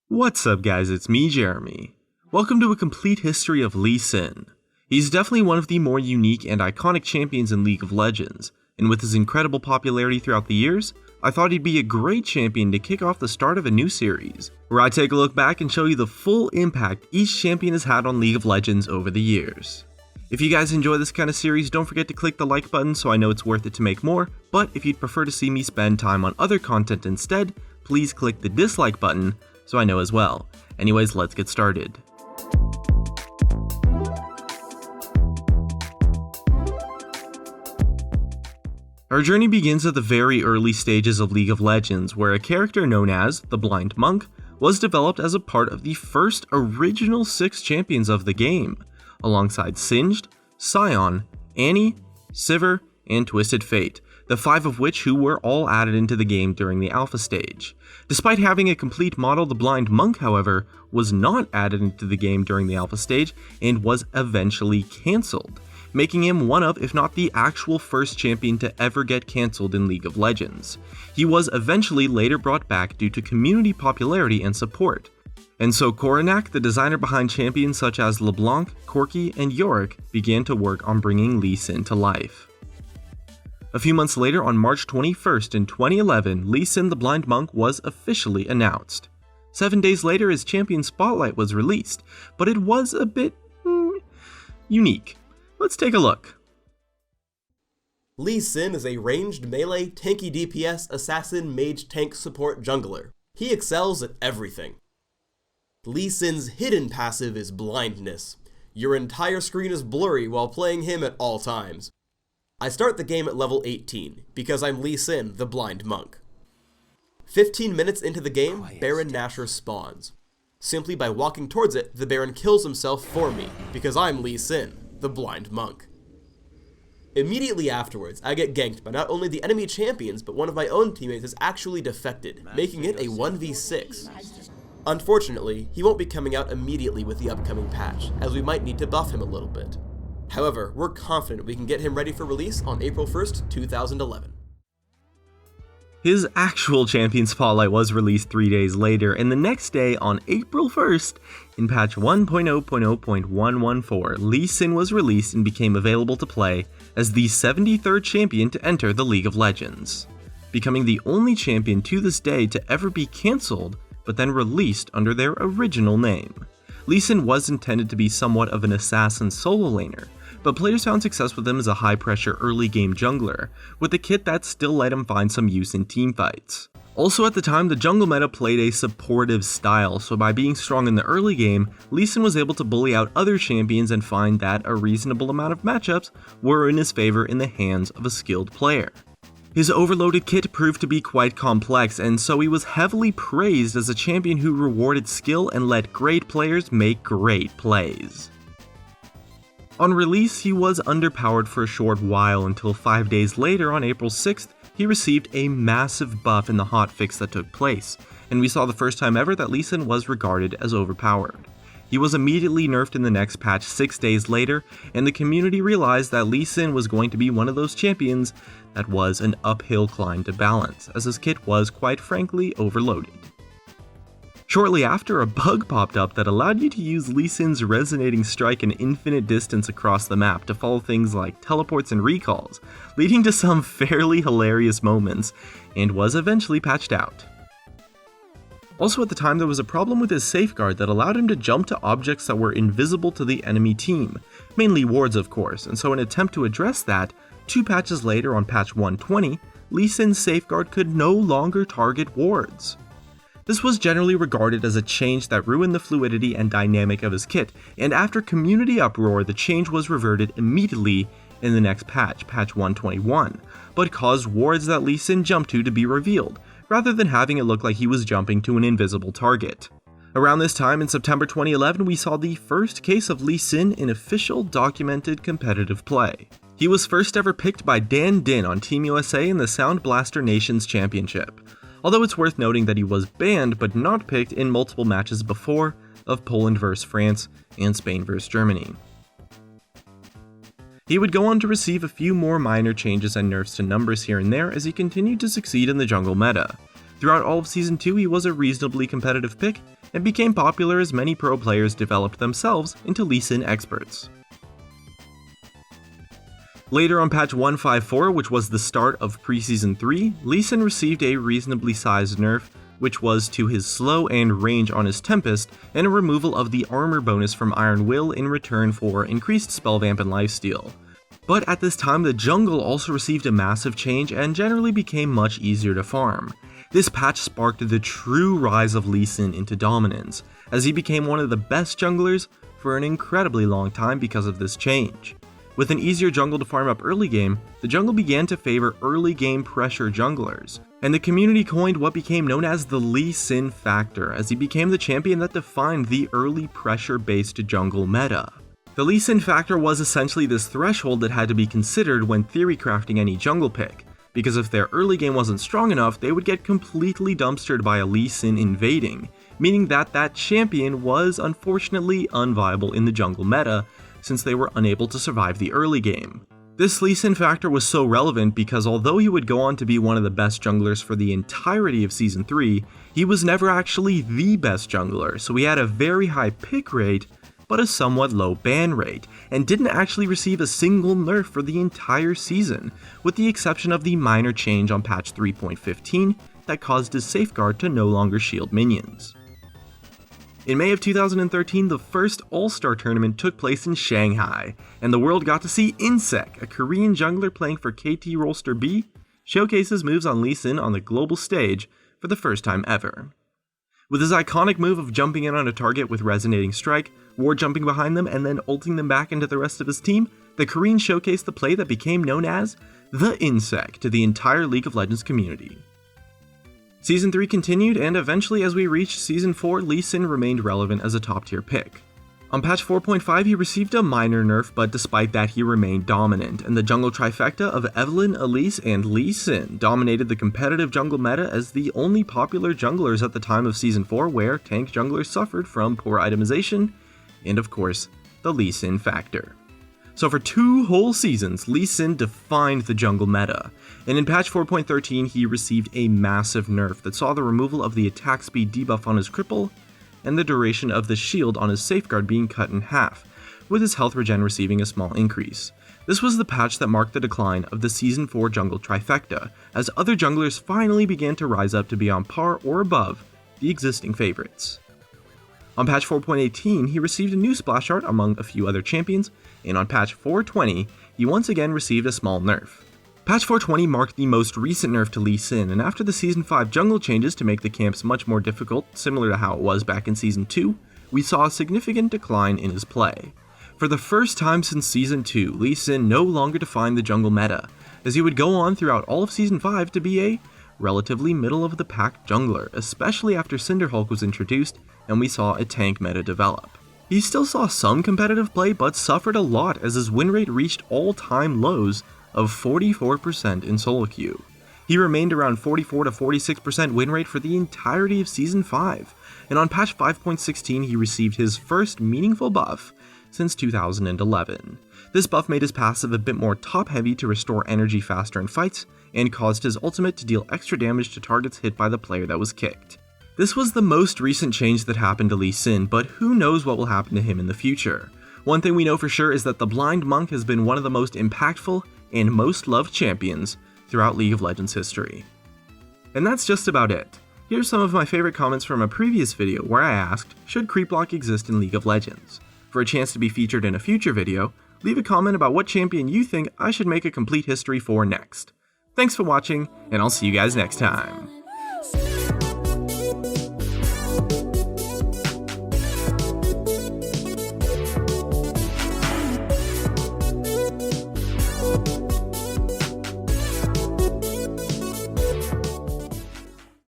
What's up guys, it's me Jeremy. Welcome to a complete history of Lee Sin. He's definitely one of the more unique and iconic champions in League of Legends, and with his incredible popularity throughout the years, I thought he'd be a great champion to kick off the start of a new series, where I take a look back and show you the full impact each champion has had on League of Legends over the years. If you guys enjoy this kind of series, don't forget to click the like button so I know it's worth it to make more, but if you'd prefer to see me spend time on other content instead, please click the dislike button so I know as well. Anyways, let's get started. Our journey begins at the very early stages of League of Legends, where a character known as the Blind Monk was developed as a part of the first original 6 champions of the game, alongside Singed, Scion, Annie, Sivir, and Twisted Fate, the 5 of which who were all added into the game during the alpha stage. Despite having a complete model, the Blind Monk, however, was not added into the game during the alpha stage and was eventually cancelled, making him one of, if not the actual first champion to ever get cancelled in League of Legends. He was eventually later brought back due to community popularity and support. And so Coronac, the designer behind champions such as LeBlanc, Corki, and Yorick, began to work on bringing Lee Sin to life. A few months later, on March 21st in 2011, Lee Sin the Blind Monk was officially announced. 7 days later, his champion spotlight was released, but it was a bit unique. Let's take a look. Lee Sin is a ranged melee, tanky DPS, assassin, mage, tank, support, jungler. He excels at everything. Lee Sin's hidden passive is blindness. Your entire screen is blurry while playing him at all times. I start the game at level 18, because I'm Lee Sin, the Blind Monk. 15 minutes into the game, Baron Nashor spawns. Simply by walking towards it, the Baron kills himself for me, because I'm Lee Sin, the Blind Monk. Immediately afterwards, I get ganked by not only the enemy champions, but one of my own teammates has actually defected, making it a 1v6. Unfortunately, he won't be coming out immediately with the upcoming patch, as we might need to buff him a little bit. However, we're confident we can get him ready for release on April 1st, 2011. His actual champion spotlight was released 3 days later, and the next day, on April 1st, in patch 1.0.0.114, Lee Sin was released and became available to play as the 73rd champion to enter the League of Legends, becoming the only champion to this day to ever be cancelled, but then released under their original name. Lee Sin was intended to be somewhat of an assassin solo laner, but players found success with him as a high-pressure early-game jungler, with a kit that still let him find some use in teamfights. Also at the time, the jungle meta played a supportive style, so by being strong in the early game, Lee Sin was able to bully out other champions and find that a reasonable amount of matchups were in his favor in the hands of a skilled player. His overloaded kit proved to be quite complex, and so he was heavily praised as a champion who rewarded skill and let great players make great plays. On release, he was underpowered for a short while until 5 days later, on April 6th, he received a massive buff in the hotfix that took place, and we saw the first time ever that Lee Sin was regarded as overpowered. He was immediately nerfed in the next patch 6 days later, and the community realized that Lee Sin was going to be one of those champions that was an uphill climb to balance, as his kit was quite frankly overloaded. Shortly after, a bug popped up that allowed you to use Lee Sin's resonating strike an infinite distance across the map to follow things like teleports and recalls, leading to some fairly hilarious moments, and was eventually patched out. Also at the time, there was a problem with his safeguard that allowed him to jump to objects that were invisible to the enemy team, mainly wards of course, and so in an attempt to address that, 2 patches later on patch 120, Lee Sin's safeguard could no longer target wards. This was generally regarded as a change that ruined the fluidity and dynamic of his kit, and after community uproar, the change was reverted immediately in the next patch, patch 121, but caused wards that Lee Sin jumped to be revealed, rather than having it look like he was jumping to an invisible target. Around this time in September 2011, we saw the first case of Lee Sin in official documented competitive play. He was first ever picked by Dan Din on Team USA in the Sound Blaster Nations Championship, although it's worth noting that he was banned but not picked in multiple matches before of Poland vs France and Spain vs Germany. He would go on to receive a few more minor changes and nerfs to numbers here and there as he continued to succeed in the jungle meta. Throughout all of Season 2, he was a reasonably competitive pick, and became popular as many pro players developed themselves into Lee Sin experts. Later on patch 154, which was the start of Preseason 3, Lee Sin received a reasonably sized nerf, which was to his slow and range on his Tempest, and a removal of the armor bonus from Iron Will in return for increased spell vamp and lifesteal. But at this time, the jungle also received a massive change and generally became much easier to farm. This patch sparked the true rise of Lee Sin into dominance, as he became one of the best junglers for an incredibly long time because of this change. With an easier jungle to farm up early game, the jungle began to favor early game pressure junglers, and the community coined what became known as the Lee Sin factor, as he became the champion that defined the early pressure-based jungle meta. The Lee Sin factor was essentially this threshold that had to be considered when theory crafting any jungle pick, because if their early game wasn't strong enough, they would get completely dumpstered by a Lee Sin invading, meaning that that champion was unfortunately unviable in the jungle meta, since they were unable to survive the early game. This Lee Sin factor was so relevant because although he would go on to be one of the best junglers for the entirety of Season 3, he was never actually the best jungler, so he had a very high pick rate, but a somewhat low ban rate, and didn't actually receive a single nerf for the entire season, with the exception of the minor change on patch 3.15 that caused his safeguard to no longer shield minions. In May of 2013, the first All-Star tournament took place in Shanghai, and the world got to see Insec, a Korean jungler playing for KT Rolster B, showcase his moves on Lee Sin on the global stage for the first time ever. With his iconic move of jumping in on a target with Resonating Strike, ward jumping behind them, and then ulting them back into the rest of his team, the Korean showcased the play that became known as the Insec to the entire League of Legends community. Season 3 continued, and eventually as we reached Season 4, Lee Sin remained relevant as a top tier pick. On patch 4.5 he received a minor nerf, but despite that he remained dominant, and the jungle trifecta of Evelynn, Elise, and Lee Sin dominated the competitive jungle meta as the only popular junglers at the time of Season 4 where tank junglers suffered from poor itemization, and of course, the Lee Sin factor. So for 2 whole seasons, Lee Sin defined the jungle meta, and in patch 4.13 he received a massive nerf that saw the removal of the attack speed debuff on his cripple, and the duration of the shield on his safeguard being cut in half, with his health regen receiving a small increase. This was the patch that marked the decline of the Season 4 jungle trifecta, as other junglers finally began to rise up to be on par or above the existing favorites. On patch 4.18, he received a new splash art among a few other champions, and on patch 4.20, he once again received a small nerf. Patch 4.20 marked the most recent nerf to Lee Sin, and after the Season 5 jungle changes to make the camps much more difficult, similar to how it was back in Season 2, we saw a significant decline in his play. For the first time since Season 2, Lee Sin no longer defined the jungle meta, as he would go on throughout all of Season 5 to be a relatively middle-of-the-pack jungler, especially after Cinderhulk was introduced and we saw a tank meta develop. He still saw some competitive play, but suffered a lot as his win rate reached all-time lows of 44% in solo queue. He remained around 44 to 46% win rate for the entirety of Season 5, and on patch 5.16 he received his first meaningful buff since 2011. This buff made his passive a bit more top-heavy to restore energy faster in fights, and caused his ultimate to deal extra damage to targets hit by the player that was kicked. This was the most recent change that happened to Lee Sin, but who knows what will happen to him in the future. One thing we know for sure is that the Blind Monk has been one of the most impactful and most loved champions throughout League of Legends history. And that's just about it. Here's some of my favorite comments from a previous video where I asked, should creep block exist in League of Legends? For a chance to be featured in a future video, leave a comment about what champion you think I should make a complete history for next. Thanks for watching, and I'll see you guys next time.